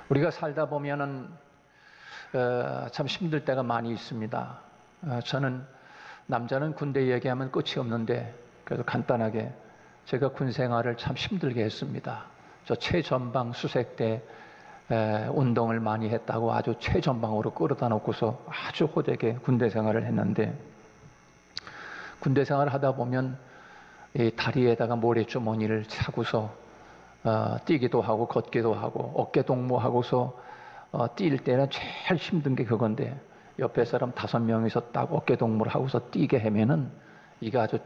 우리가 살다 보면은 참 힘들 때가 많이 있습니다. 저는 남자는 군대 얘기하면 끝이 없는데 그래도 간단하게 제가 군 생활을 참 힘들게 했습니다. 저 최전방 수색 때 운동을 많이 했다고 아주 최전방으로 끌어다 놓고서 아주 호되게 군대 생활을 했는데, 군대 생활을 하다 보면 이 다리에다가 모래주머니를 차고서 뛰기도 하고 걷기도 하고 어깨 동무하고서 뛸 때는 제일 힘든 게 그건데, 옆에 사람 5명이서 딱 어깨 동무를 하고서 뛰게 하면은 이게 아주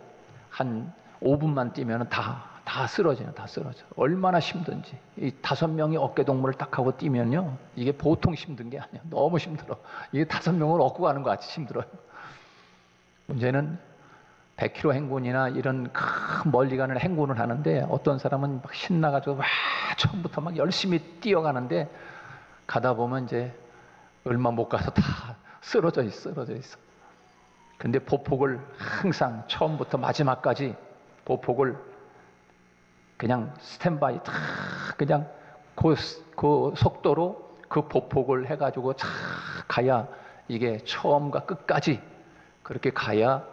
한 5분만 뛰면은 다 쓰러져요. 다 쓰러져. 얼마나 힘든지. 이 5명이 어깨 동무를 딱 하고 뛰면요, 이게 보통 힘든 게 아니야. 너무 힘들어. 이게 5명을 얻고 가는 것 같이 힘들어요. 문제는 100km 행군이나 이런 큰 멀리 가는 행군을 하는데, 어떤 사람은 막 신나가지고 와 처음부터 막 열심히 뛰어가는데 가다 보면 이제 얼마 못 가서 다 쓰러져 있어. 근데 보폭을 항상 처음부터 마지막까지 보폭을 그냥 스탠바이 다 그냥 그 속도로 그 보폭을 해가지고 다 가야, 이게 처음과 끝까지 그렇게 가야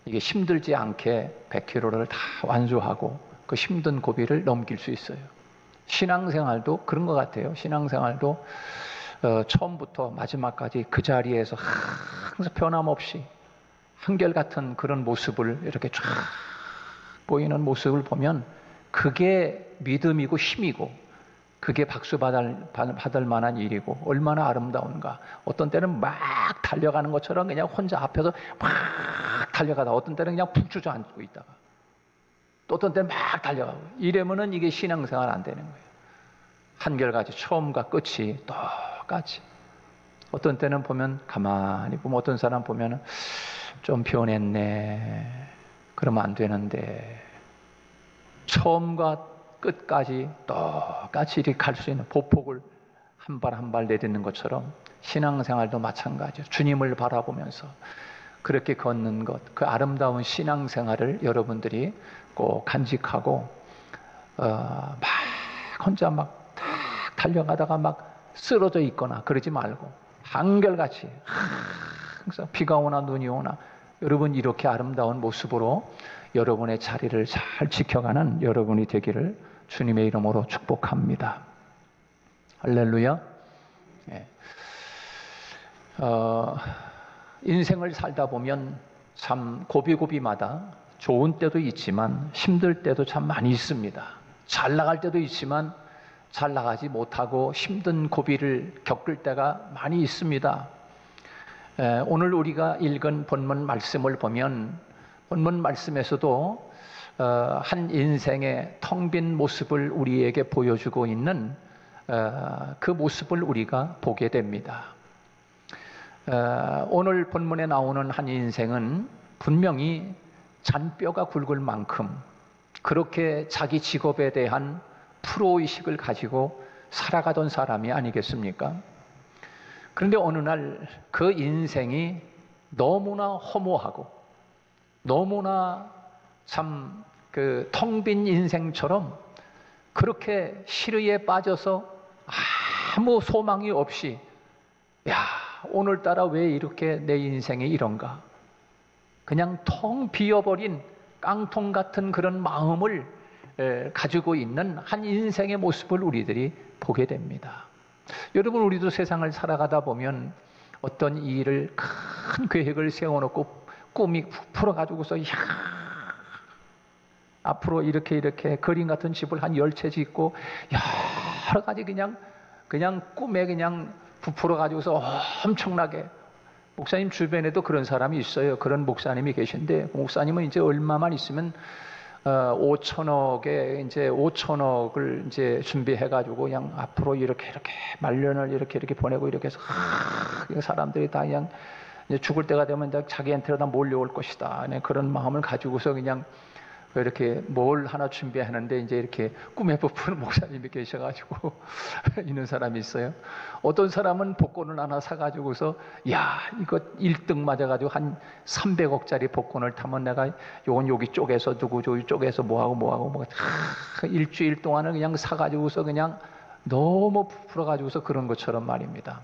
이게 힘들지 않게 100km를 다 완수하고 그 힘든 고비를 넘길 수 있어요. 신앙생활도 그런 것 같아요. 신앙생활도 처음부터 마지막까지 그 자리에서 항상 변함없이 한결같은 그런 모습을 이렇게 쫙 보이는 모습을 보면 그게 믿음이고 힘이고, 그게 박수 받을 만한 일이고 얼마나 아름다운가. 어떤 때는 막 달려가는 것처럼 그냥 혼자 앞에서 막 달려가다 어떤 때는 그냥 푹 주저앉고 있다가 또 어떤 때는 막 달려가고, 이러면은 이게 신앙생활 안 되는 거예요. 한결같이 처음과 끝이 똑같이. 어떤 때는 보면 가만히 보면 어떤 사람 보면은 좀 변했네, 그러면 안 되는데, 처음과 끝까지 똑같이 이렇게 갈 수 있는 보폭을 한 발 한 발 내딛는 것처럼 신앙생활도 마찬가지예요. 주님을 바라보면서 그렇게 걷는 것, 그 아름다운 신앙생활을 여러분들이 꼭 간직하고 막 혼자 막 탁 달려가다가 막 쓰러져 있거나 그러지 말고 한결같이 항상 비가 오나 눈이 오나 여러분 이렇게 아름다운 모습으로 여러분의 자리를 잘 지켜가는 여러분이 되기를 주님의 이름으로 축복합니다. 할렐루야. 예. 인생을 살다 보면 참 고비고비마다 좋은 때도 있지만 힘들 때도 참 많이 있습니다. 잘 나갈 때도 있지만 잘 나가지 못하고 힘든 고비를 겪을 때가 많이 있습니다. 오늘 우리가 읽은 본문 말씀을 보면 본문 말씀에서도 한 인생의 텅 빈 모습을 우리에게 보여주고 있는 그 모습을 우리가 보게 됩니다. 오늘 본문에 나오는 한 인생은 분명히 잔뼈가 굵을 만큼 그렇게 자기 직업에 대한 프로의식을 가지고 살아가던 사람이 아니겠습니까? 그런데 어느 날 그 인생이 너무나 허무하고 너무나 참 그 텅 빈 인생처럼 그렇게 시르에 빠져서 아무 소망이 없이, 야, 오늘따라 왜 이렇게 내 인생이 이런가, 그냥 텅 비어버린 깡통 같은 그런 마음을 가지고 있는 한 인생의 모습을 우리들이 보게 됩니다. 여러분, 우리도 세상을 살아가다 보면 어떤 일을 큰 계획을 세워놓고 꿈이 풀어가지고서 앞으로 이렇게 그림 같은 집을 한 10채 짓고 여러 가지 그냥 꿈에 그냥 부풀어 가지고서 엄청나게. 목사님 주변에도 그런 사람이 있어요. 그런 목사님이 계신데, 목사님은 이제 얼마만 있으면 5천억에 이제 5천억을 이제 준비해 가지고 그냥 앞으로 이렇게 말년을 이렇게 보내고 이렇게 해서 사람들이 다 그냥 이제 죽을 때가 되면 자기한테로 다 몰려올 것이다, 그런 마음을 가지고서 그냥 이렇게 뭘 하나 준비하는데 이제 이렇게 꿈에 부푸는 목사님이 계셔가지고 있는 사람이 있어요. 어떤 사람은 복권을 하나 사가지고서 야, 이거 1등 맞아가지고 한 300억짜리 복권을 타면 내가 요건 여기 쪽에서 누구 저기 쪽에서 뭐하고 일주일 동안을 그냥 사가지고서 그냥 너무 부풀어가지고서 그런 것처럼 말입니다.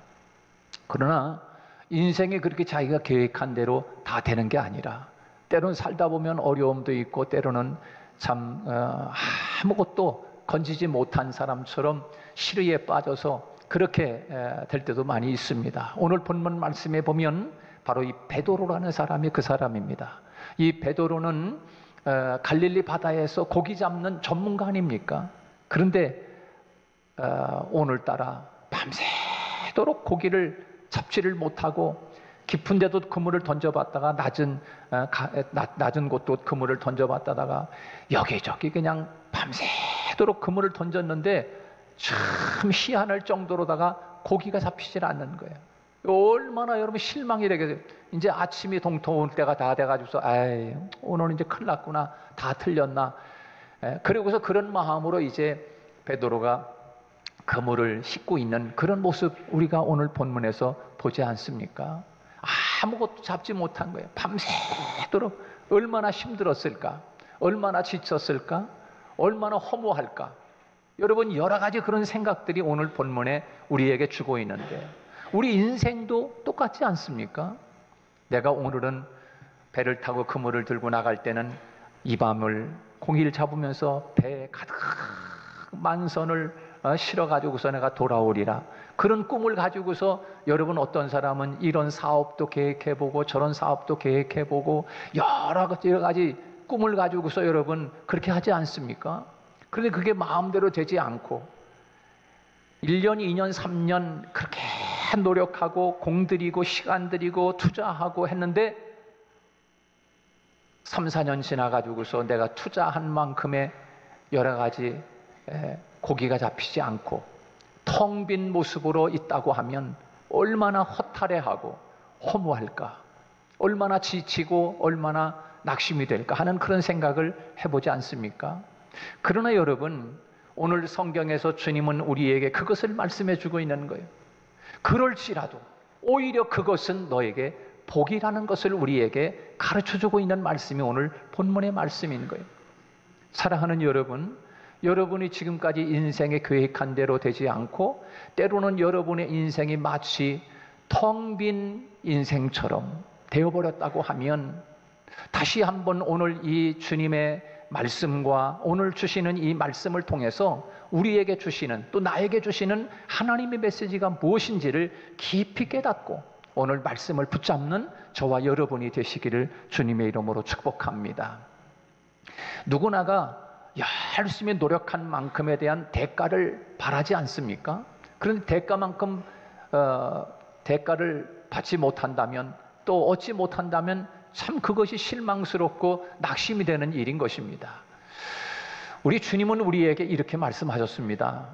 그러나 인생이 그렇게 자기가 계획한 대로 다 되는 게 아니라 때로는 살다 보면 어려움도 있고 때로는 참 아무것도 건지지 못한 사람처럼 시리에 빠져서 그렇게 될 때도 많이 있습니다. 오늘 본문 말씀에 보면 바로 이 베드로라는 사람이 그 사람입니다. 이 베드로는 갈릴리 바다에서 고기 잡는 전문가 아닙니까? 그런데 오늘따라 밤새도록 고기를 잡지를 못하고 깊은 데도 그물을 던져봤다가 낮은 곳도 그물을 던져봤다가 여기저기 그냥 밤새도록 그물을 던졌는데 참 희한할 정도로다가 고기가 잡히질 않는 거예요. 얼마나 여러분 실망이 되겠어요. 이제 아침이 동토 올 때가 다 돼가지고서 아이 오늘 이제 큰일 났구나, 다 틀렸나. 그리고서 그런 마음으로 이제 베드로가 그물을 씻고 있는 그런 모습 우리가 오늘 본문에서 보지 않습니까? 아무것도 잡지 못한 거예요. 밤새도록 얼마나 힘들었을까, 얼마나 지쳤을까, 얼마나 허무할까. 여러분 여러 가지 그런 생각들이 오늘 본문에 우리에게 주고 있는데 우리 인생도 똑같지 않습니까? 내가 오늘은 배를 타고 그물을 들고 나갈 때는 이 밤을 고기를 잡으면서 배에 가득 만선을 실어가지고서 내가 돌아오리라. 그런 꿈을 가지고서 여러분 어떤 사람은 이런 사업도 계획해보고 저런 사업도 계획해보고 여러 가지 꿈을 가지고서 여러분 그렇게 하지 않습니까? 그런데 그게 마음대로 되지 않고 1년, 2년, 3년 그렇게 노력하고 공들이고 시간 들이고 투자하고 했는데 3, 4년 지나가지고서 내가 투자한 만큼의 여러 가지 고기가 잡히지 않고 텅 빈 모습으로 있다고 하면 얼마나 허탈해하고 허무할까, 얼마나 지치고 얼마나 낙심이 될까 하는 그런 생각을 해보지 않습니까? 그러나 여러분 오늘 성경에서 주님은 우리에게 그것을 말씀해 주고 있는 거예요. 그럴지라도 오히려 그것은 너에게 복이라는 것을 우리에게 가르쳐 주고 있는 말씀이 오늘 본문의 말씀인 거예요. 사랑하는 여러분, 여러분이 지금까지 인생에 계획한 대로 되지 않고 때로는 여러분의 인생이 마치 텅 빈 인생처럼 되어버렸다고 하면 다시 한번 오늘 이 주님의 말씀과 오늘 주시는 이 말씀을 통해서 우리에게 주시는 또 나에게 주시는 하나님의 메시지가 무엇인지를 깊이 깨닫고 오늘 말씀을 붙잡는 저와 여러분이 되시기를 주님의 이름으로 축복합니다. 누구나가 열심히 노력한 만큼에 대한 대가를 바라지 않습니까? 그런데 대가를 받지 못한다면 또 얻지 못한다면 참 그것이 실망스럽고 낙심이 되는 일인 것입니다. 우리 주님은 우리에게 이렇게 말씀하셨습니다.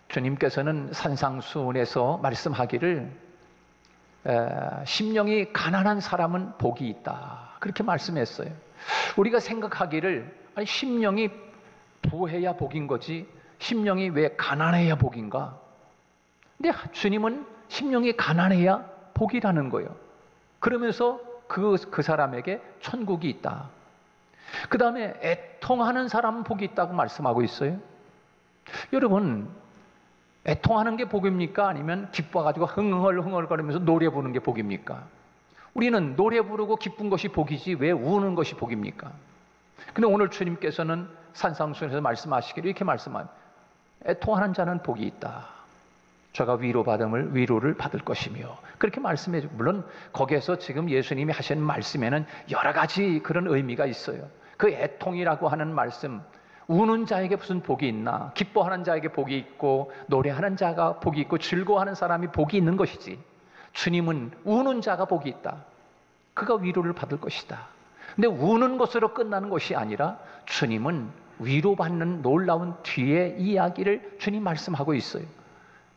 주님께서는 산상수훈에서 말씀하기를 심령이 가난한 사람은 복이 있다 그렇게 말씀했어요. 우리가 생각하기를 아니 심령이 부해야 복인 거지 심령이 왜 가난해야 복인가? 근데 주님은 심령이 가난해야 복이라는 거예요. 그러면서 그 사람에게 천국이 있다. 그 다음에 애통하는 사람은 복이 있다고 말씀하고 있어요. 여러분 애통하는 게 복입니까? 아니면 기뻐가지고 흥얼흥얼거리면서 노래 부르는 게 복입니까? 우리는 노래 부르고 기쁜 것이 복이지 왜 우는 것이 복입니까? 근데 오늘 주님께서는 산상수훈에서 말씀하시기를 이렇게 말씀합니다. 애통하는 자는 복이 있다. 저가 위로를 받을 것이며 그렇게 말씀해 주고 물론 거기에서 지금 예수님이 하시는 말씀에는 여러 가지 그런 의미가 있어요. 그 애통이라고 하는 말씀 우는 자에게 무슨 복이 있나? 기뻐하는 자에게 복이 있고 노래하는 자가 복이 있고 즐거워하는 사람이 복이 있는 것이지 주님은 우는 자가 복이 있다. 그가 위로를 받을 것이다. 근데 우는 것으로 끝나는 것이 아니라 주님은 위로받는 놀라운 뒤의 이야기를 주님 말씀하고 있어요.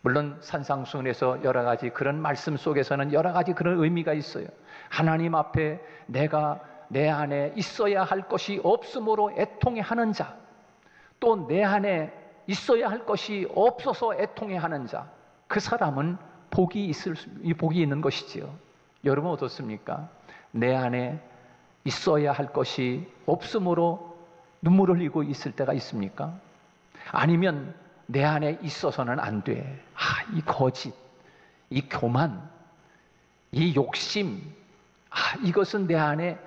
물론 산상수훈에서 여러 가지 그런 말씀 속에서는 여러 가지 그런 의미가 있어요. 하나님 앞에 내가 내 안에 있어야 할 것이 없으므로 애통해하는 자, 또 내 안에 있어야 할 것이 없어서 애통해하는 자, 그 사람은 복이 있는 것이지요. 여러분 어떻습니까? 내 안에 있어야 할 것이 없으므로 눈물을 흘리고 있을 때가 있습니까? 아니면 내 안에 있어서는 안 돼. 이 거짓, 이 교만, 이 욕심, 이것은 내 안에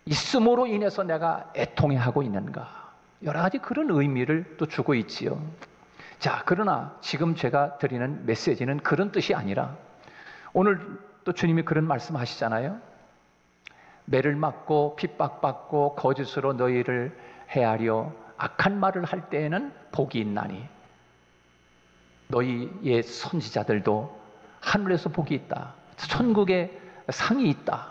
있음으로 인해서 내가 애통해하고 있는가. 여러 가지 그런 의미를 또 주고 있지요. 자, 그러나 지금 제가 드리는 메시지는 그런 뜻이 아니라, 오늘 또 주님이 그런 말씀하시잖아요. 매를 맞고 핍박받고 거짓으로 너희를 해하려 악한 말을 할 때에는 복이 있나니 너희의 선지자들도 하늘에서 복이 있다. 천국에 상이 있다.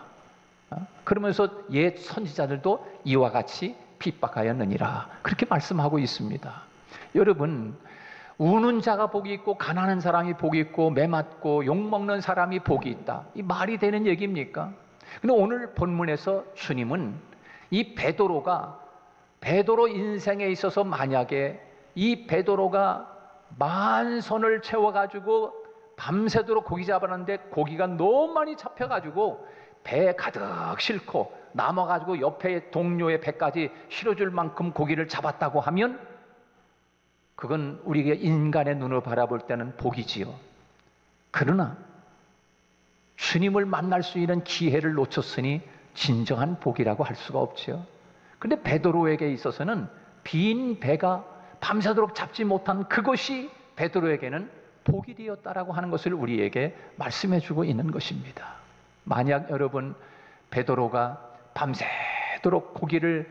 그러면서 옛 선지자들도 이와 같이 핍박하였느니라. 그렇게 말씀하고 있습니다. 여러분, 우는 자가 복이 있고 가난한 사람이 복이 있고 매맞고 욕먹는 사람이 복이 있다. 이 말이 되는 얘기입니까? 근데 오늘 본문에서 주님은 이 베드로 인생에 있어서 만약에 이 베드로가 만선을 채워가지고 밤새도록 고기 잡았는데 고기가 너무 많이 잡혀가지고 배에 가득 싣고 남아가지고 옆에 동료의 배까지 실어줄 만큼 고기를 잡았다고 하면 그건 우리가 인간의 눈으로 바라볼 때는 복이지요. 그러나 주님을 만날 수 있는 기회를 놓쳤으니 진정한 복이라고 할 수가 없죠. 그런데 베드로에게 있어서는 빈 배가 밤새도록 잡지 못한 그것이 베드로에게는 복이 되었다라고 하는 것을 우리에게 말씀해 주고 있는 것입니다. 만약 여러분 베드로가 밤새도록 고기를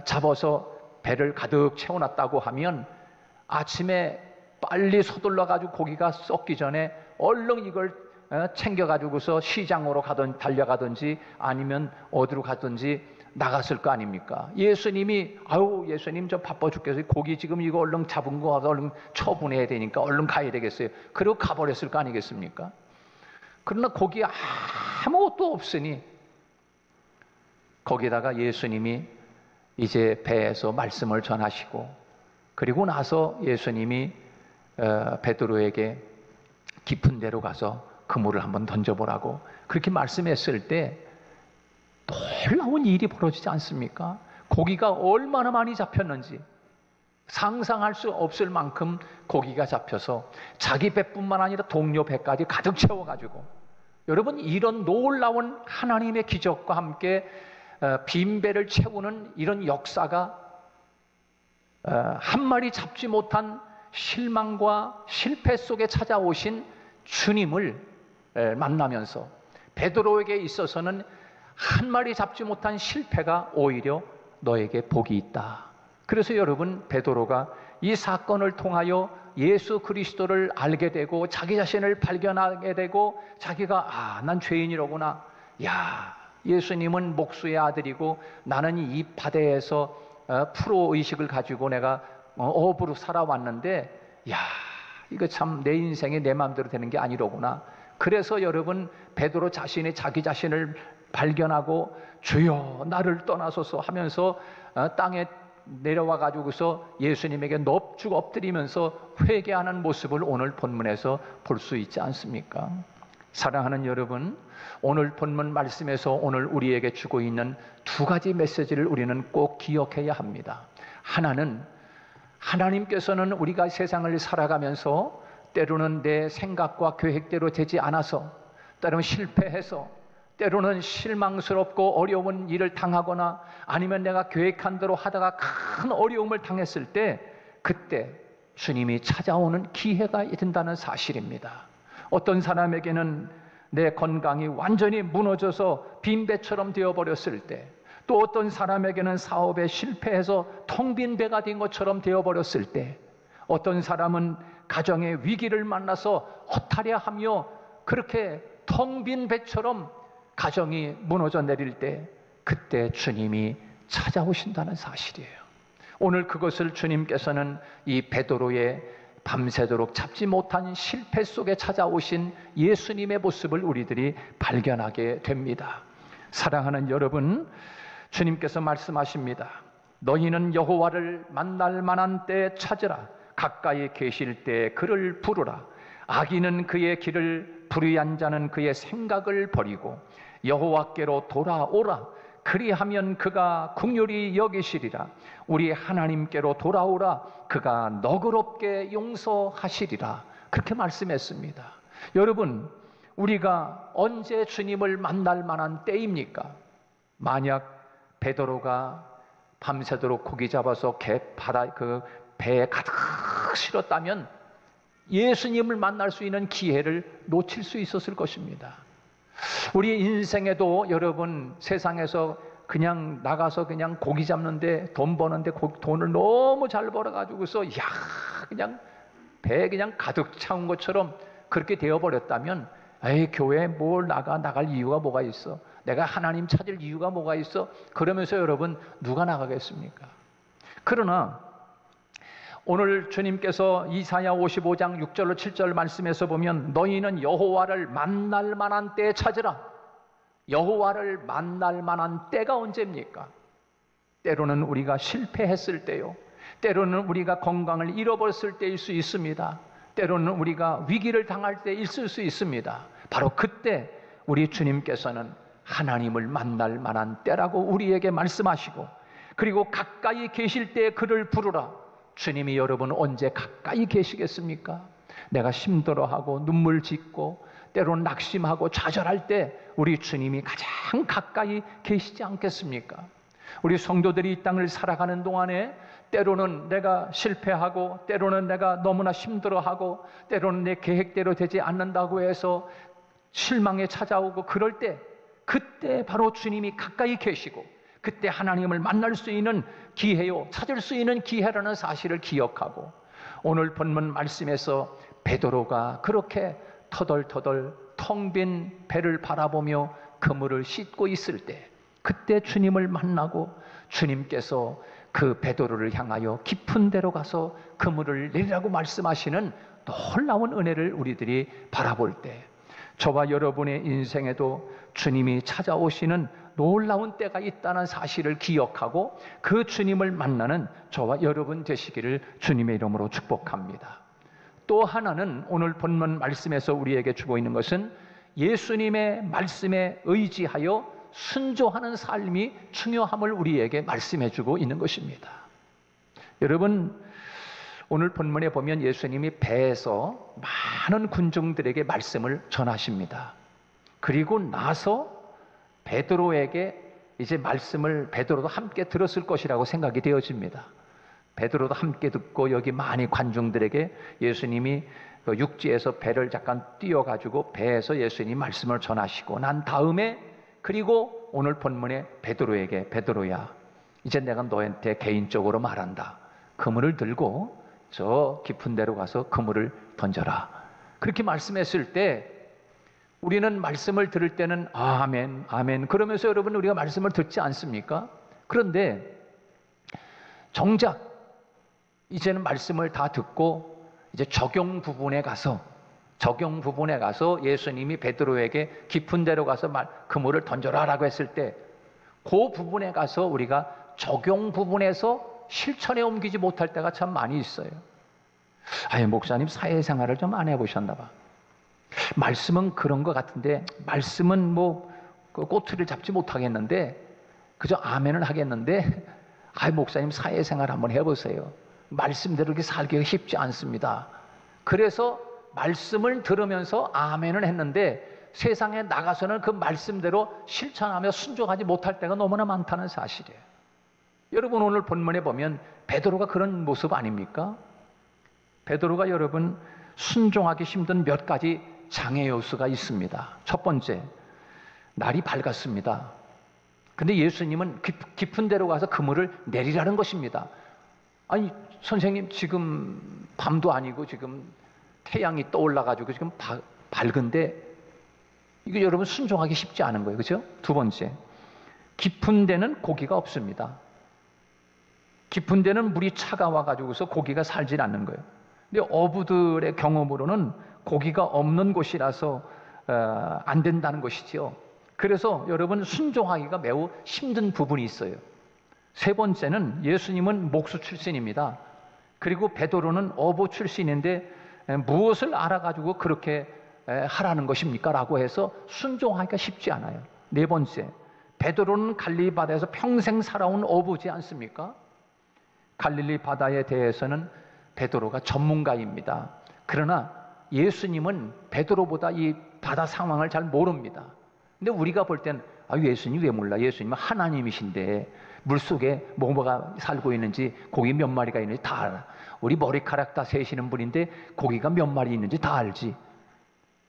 잡아서 배를 가득 채워놨다고 하면 아침에 빨리 서둘러 가지고 고기가 썩기 전에 얼른 이걸 챙겨가지고서 시장으로 달려가든지 아니면 어디로 가든지 나갔을 거 아닙니까? 예수님이 예수님 저 바빠 죽겠어요. 고기 지금 이거 얼른 잡은 거 얼른 처분해야 되니까 얼른 가야 되겠어요. 그리고 가버렸을 거 아니겠습니까? 그러나 거기 아무것도 없으니 거기다가 예수님이 이제 배에서 말씀을 전하시고 그리고 나서 예수님이 베드로에게 깊은 데로 가서 그물을 한번 던져보라고 그렇게 말씀했을 때 놀라운 일이 벌어지지 않습니까? 고기가 얼마나 많이 잡혔는지 상상할 수 없을 만큼 고기가 잡혀서 자기 배뿐만 아니라 동료 배까지 가득 채워가지고, 여러분, 이런 놀라운 하나님의 기적과 함께 빈 배를 채우는 이런 역사가 한 마리 잡지 못한 실망과 실패 속에 찾아오신 주님을 만나면서 베드로에게 있어서는 한 마리 잡지 못한 실패가 오히려 너에게 복이 있다. 그래서 여러분, 베드로가 이 사건을 통하여 예수 그리스도를 알게 되고 자기 자신을 발견하게 되고 자기가 난 죄인이로구나. 예수님은 목수의 아들이고 나는 이 바다에서 프로 의식을 가지고 내가 어부로 살아왔는데 이거 참 내 인생이 내 마음대로 되는 게 아니로구나. 그래서 여러분, 베드로 자신이 자기 자신을 발견하고 주여 나를 떠나소서 하면서 땅에 내려와 가지고서 예수님에게 넙죽 엎드리면서 회개하는 모습을 오늘 본문에서 볼 수 있지 않습니까? 사랑하는 여러분, 오늘 본문 말씀에서 오늘 우리에게 주고 있는 두 가지 메시지를 우리는 꼭 기억해야 합니다. 하나는, 하나님께서는 우리가 세상을 살아가면서 때로는 내 생각과 계획대로 되지 않아서, 때로는 실패해서, 때로는 실망스럽고 어려운 일을 당하거나 아니면 내가 계획한 대로 하다가 큰 어려움을 당했을 때 그때 주님이 찾아오는 기회가 된다는 사실입니다. 어떤 사람에게는 내 건강이 완전히 무너져서 빈배처럼 되어버렸을 때, 또 어떤 사람에게는 사업에 실패해서 텅 빈 배가 된 것처럼 되어버렸을 때, 어떤 사람은 가정의 위기를 만나서 허탈해하며 그렇게 텅 빈 배처럼 가정이 무너져 내릴 때 그때 주님이 찾아오신다는 사실이에요. 오늘 그것을 주님께서는 이 베드로의 밤새도록 잡지 못한 실패 속에 찾아오신 예수님의 모습을 우리들이 발견하게 됩니다. 사랑하는 여러분, 주님께서 말씀하십니다. 너희는 여호와를 만날 만한 때 찾으라. 가까이 계실 때 그를 부르라. 악인은 그의 길을, 불의한 자는 그의 생각을 버리고 여호와께로 돌아오라. 그리하면 그가 긍휼히 여기시리라. 우리 하나님께로 돌아오라. 그가 너그럽게 용서하시리라. 그렇게 말씀했습니다. 여러분, 우리가 언제 주님을 만날 만한 때입니까? 만약 베드로가 밤새도록 고기 잡아서 배에 가득 실었다면 예수님을 만날 수 있는 기회를 놓칠 수 있었을 것입니다. 우리 인생에도 여러분, 세상에서 그냥 나가서 그냥 고기 잡는데 돈 버는데 돈을 너무 잘 벌어가지고서 그냥 배에 그냥 가득 차온 것처럼 그렇게 되어버렸다면, 에이, 교회에 뭘 나갈 이유가 뭐가 있어? 내가 하나님 찾을 이유가 뭐가 있어? 그러면서 여러분, 누가 나가겠습니까? 그러나 오늘 주님께서 이사야 55장 6절로 7절 말씀에서 보면, 너희는 여호와를 만날 만한 때에 찾으라. 여호와를 만날 만한 때가 언제입니까? 때로는 우리가 실패했을 때요, 때로는 우리가 건강을 잃어버렸을 때일 수 있습니다. 때로는 우리가 위기를 당할 때 있을 수 있습니다. 바로 그때 우리 주님께서는 하나님을 만날 만한 때라고 우리에게 말씀하시고, 그리고 가까이 계실 때 그를 부르라. 주님이 여러분 언제 가까이 계시겠습니까? 내가 힘들어하고 눈물 짓고 때로는 낙심하고 좌절할 때 우리 주님이 가장 가까이 계시지 않겠습니까? 우리 성도들이 이 땅을 살아가는 동안에 때로는 내가 실패하고, 때로는 내가 너무나 힘들어하고, 때로는 내 계획대로 되지 않는다고 해서 실망에 찾아오고, 그럴 때 그때 바로 주님이 가까이 계시고, 그때 하나님을 만날 수 있는 기회요, 찾을 수 있는 기회라는 사실을 기억하고, 오늘 본문 말씀에서 베드로가 그렇게 터덜터덜 텅 빈 배를 바라보며 그물을 씻고 있을 때, 그때 주님을 만나고 주님께서 그 베드로를 향하여 깊은 데로 가서 그물을 내리라고 말씀하시는 놀라운 은혜를 우리들이 바라볼 때, 저와 여러분의 인생에도 주님이 찾아오시는 놀라운 때가 있다는 사실을 기억하고 그 주님을 만나는 저와 여러분 되시기를 주님의 이름으로 축복합니다. 또 하나는 오늘 본문 말씀에서 우리에게 주고 있는 것은 예수님의 말씀에 의지하여 순종하는 삶이 중요함을 우리에게 말씀해 주고 있는 것입니다. 여러분, 오늘 본문에 보면 예수님이 배에서 많은 군중들에게 말씀을 전하십니다. 그리고 나서 베드로에게 이제 말씀을 베드로도 함께 들었을 것이라고 생각이 되어집니다. 베드로도 함께 듣고 여기 많이 관중들에게 예수님이 육지에서 배를 잠깐 띄워가지고 배에서 예수님이 말씀을 전하시고 난 다음에, 그리고 오늘 본문에 베드로에게, 베드로야, 이제 내가 너한테 개인적으로 말한다. 그물을 들고 저 깊은 데로 가서 그물을 던져라. 그렇게 말씀했을 때 우리는 말씀을 들을 때는 아멘, 아멘 그러면서 여러분 우리가 말씀을 듣지 않습니까? 그런데 정작 이제는 말씀을 다 듣고 이제 적용 부분에 가서 예수님이 베드로에게 깊은 데로 가서 그물을 던져라라고 했을 때, 그 부분에 가서 우리가 적용 부분에서 실천에 옮기지 못할 때가 참 많이 있어요. 아예 목사님 사회생활을 좀 안 해보셨나 봐. 말씀은 그런 것 같은데, 말씀은 뭐 꼬투리를 잡지 못하겠는데 그저 아멘을 하겠는데, 아예 목사님 사회생활 한번 해보세요. 말씀대로 이렇게 살기가 쉽지 않습니다. 그래서 말씀을 들으면서 아멘을 했는데 세상에 나가서는 그 말씀대로 실천하며 순종하지 못할 때가 너무나 많다는 사실이에요. 여러분 오늘 본문에 보면 베드로가 그런 모습 아닙니까? 베드로가 여러분 순종하기 힘든 몇 가지 장애 요소가 있습니다. 첫 번째, 날이 밝았습니다. 근데 예수님은 깊은 데로 가서 그물을 내리라는 것입니다. 아니 선생님, 지금 밤도 아니고 지금 태양이 떠올라가지고 지금 밝은데 이거 여러분 순종하기 쉽지 않은 거예요. 그렇죠? 두 번째, 깊은 데는 고기가 없습니다. 깊은 데는 물이 차가워가지고서 고기가 살질 않는 거예요. 근데 어부들의 경험으로는 고기가 없는 곳이라서 안 된다는 것이죠. 그래서 여러분 순종하기가 매우 힘든 부분이 있어요. 세 번째는 예수님은 목수 출신입니다. 그리고 베드로는 어부 출신인데 무엇을 알아가지고 그렇게 하라는 것입니까? 라고 해서 순종하기가 쉽지 않아요. 네 번째, 베드로는 갈릴리 바다에서 평생 살아온 어부지 않습니까? 갈릴리 바다에 대해서는 베드로가 전문가입니다. 그러나 예수님은 베드로보다 이 바다 상황을 잘 모릅니다. 근데 우리가 볼 땐 예수님 왜 몰라? 예수님은 하나님이신데 물속에 뭐가 살고 있는지, 고기 몇 마리가 있는지 다 알아. 우리 머리카락 다 세시는 분인데 고기가 몇 마리 있는지 다 알지.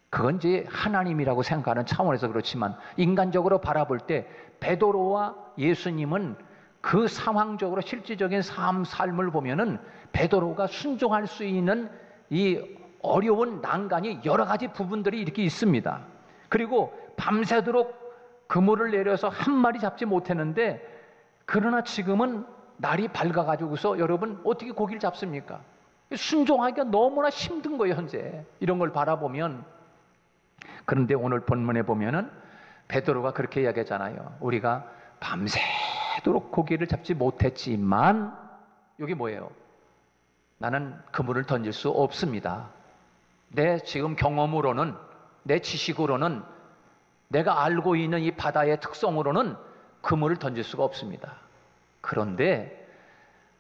그건 이제 하나님이라고 생각하는 차원에서 그렇지만, 인간적으로 바라볼 때 베드로와 예수님은 그 상황적으로 실질적인 삶을 보면은 베드로가 순종할 수 있는 이 어려운 난간이 여러 가지 부분들이 이렇게 있습니다. 그리고 밤새도록 그물을 내려서 한 마리 잡지 못했는데, 그러나 지금은 날이 밝아가지고서 여러분 어떻게 고기를 잡습니까? 순종하기가 너무나 힘든 거예요, 현재. 이런 걸 바라보면. 그런데 오늘 본문에 보면은 베드로가 그렇게 이야기하잖아요. 우리가 밤새도록 고기를 잡지 못했지만, 여기 뭐예요? 나는 그물을 던질 수 없습니다. 내 지금 경험으로는, 내 지식으로는, 내가 알고 있는 이 바다의 특성으로는 그물을 던질 수가 없습니다. 그런데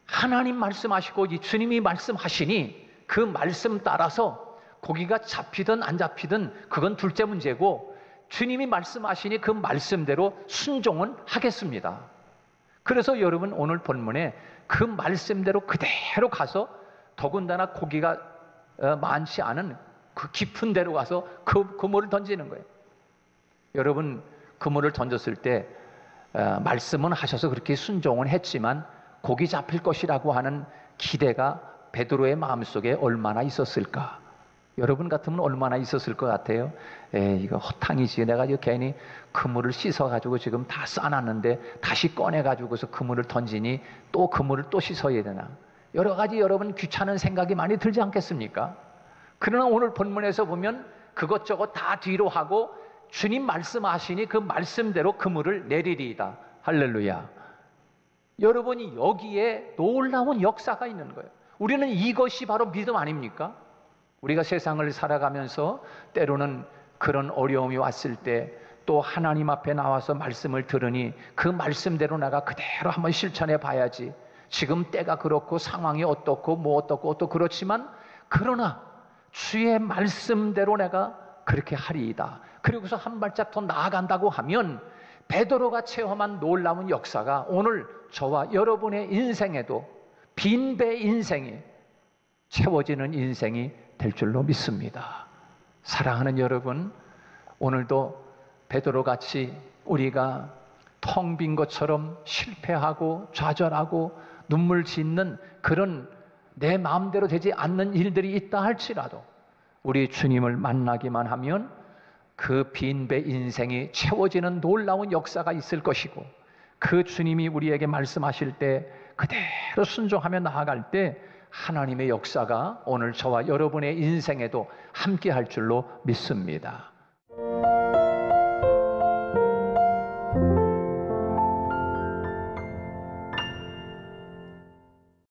하나님 말씀하시고 이 주님이 말씀하시니 그 말씀 따라서 고기가 잡히든 안 잡히든 그건 둘째 문제고, 주님이 말씀하시니 그 말씀대로 순종은 하겠습니다. 그래서 여러분 오늘 본문에 그 말씀대로 그대로 가서, 더군다나 고기가 많지 않은 그 깊은 데로 가서 그 그물을 던지는 거예요. 여러분 그물을 던졌을 때 말씀은 하셔서 그렇게 순종은 했지만 고기 잡힐 것이라고 하는 기대가 베드로의 마음속에 얼마나 있었을까? 여러분 같으면 얼마나 있었을 것 같아요? 이거 허탕이지. 내가 괜히 그물을 씻어가지고 지금 다 싸놨는데 다시 꺼내가지고서 그물을 던지니 또 그물을 또 씻어야 되나? 여러 가지 여러분 귀찮은 생각이 많이 들지 않겠습니까? 그러나 오늘 본문에서 보면 그것저것 다 뒤로 하고 주님 말씀하시니 그 말씀대로 그물을 내리리이다. 할렐루야. 여러분이 여기에 놀라운 역사가 있는 거예요. 우리는 이것이 바로 믿음 아닙니까? 우리가 세상을 살아가면서 때로는 그런 어려움이 왔을 때 또 하나님 앞에 나와서 말씀을 들으니 그 말씀대로 내가 그대로 한번 실천해 봐야지. 지금 때가 그렇고 상황이 어떻고 뭐 어떻고 또 그렇지만, 그러나 주의 말씀대로 내가 그렇게 하리이다. 그리고서 한 발짝 더 나아간다고 하면 베드로가 체험한 놀라운 역사가 오늘 저와 여러분의 인생에도, 빈배 인생에 채워지는 인생이 될 줄로 믿습니다. 사랑하는 여러분, 오늘도 베드로같이 우리가 텅 빈 것처럼 실패하고 좌절하고 눈물 짓는 그런 내 마음대로 되지 않는 일들이 있다 할지라도 우리 주님을 만나기만 하면 그 빈배 인생이 채워지는 놀라운 역사가 있을 것이고, 그 주님이 우리에게 말씀하실 때 그대로 순종하며 나아갈 때 하나님의 역사가 오늘 저와 여러분의 인생에도 함께 할 줄로 믿습니다.